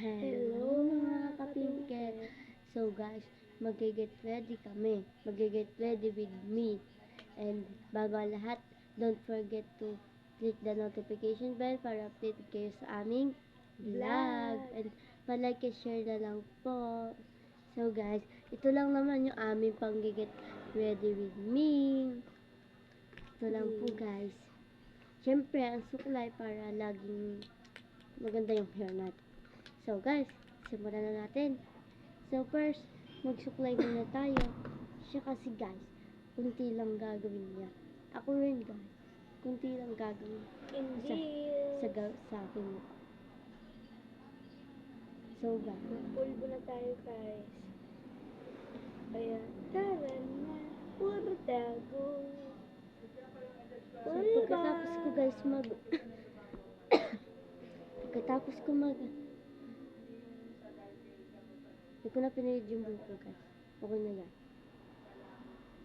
Hello mga kapingket! So guys, mag-get ready kami. Mag-get ready with me. And bago ang lahat, don't forget to click the notification bell para update kayo sa aming vlog. And palike and share na lang po. So guys, ito lang naman yung aming pang-get ready with me. Ito lang po guys. Siyempre, ang suklay para laging maganda yung hair natin. So guys, simulan na natin. So first, magsuklay muna tayo. Siya kasi guys, kunti lang gagawin niya. Ako rin guys, kunti lang gagawin sa akin. So guys, pulbo na tayo guys. Ayan, tara na, puro tago. so pagkatapos ko guys hindi ko na pinahid yung buko guys. Okay na yan.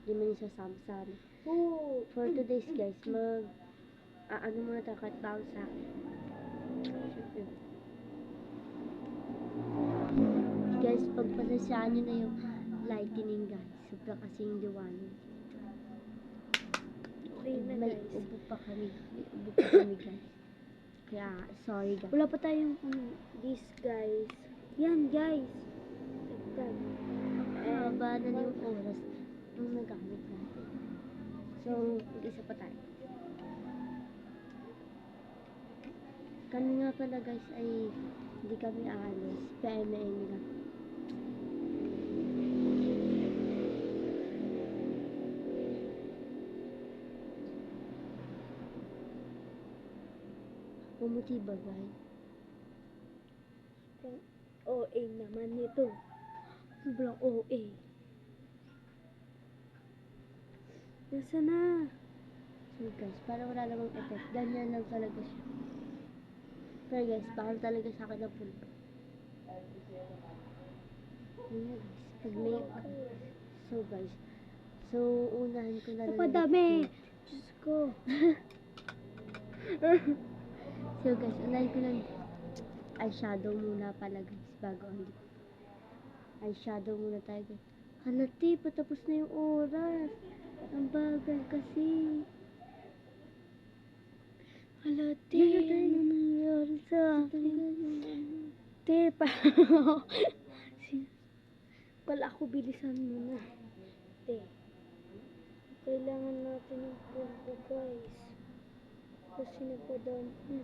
Hindi man yung sasama sa amin. For today's guys, ano muna tayo kahit bawal sa akin. Guys, pagpasasyaan nyo na yung lightning guys. Sobra kasing liwanag. Okay na May guys. ubo pa kami. Guys. Kaya, sorry guys. Wala pa tayong this guys. Yan guys. Tagtag. Haba na yung oras nung nagamit natin. So, mag-isa pa tayo. Kami nga pala guys ay hindi kami aalis. PMN lang. Pumuti ba guys? OA naman nito. Sobrang OA. Nasa na? So guys, parang wala namang effect. Ganyan lang talaga siya. Pero guys, bahal talaga sa akin ang pulpo. Ayan guys, pag may... So guys, unahin ko na lang. Napadami! Diyos ko. So guys, unahin ko lang eyeshadow muna pala guys, bago ang lip. Eyeshadow muna tayo guys. Halati, patapos na yung oras. Ang bagal kasi. Halati, ano nangyari sa akin? Te, pala ako bilisan mo na. Te, kailangan natin yung pulpo guys. Kasi napadami.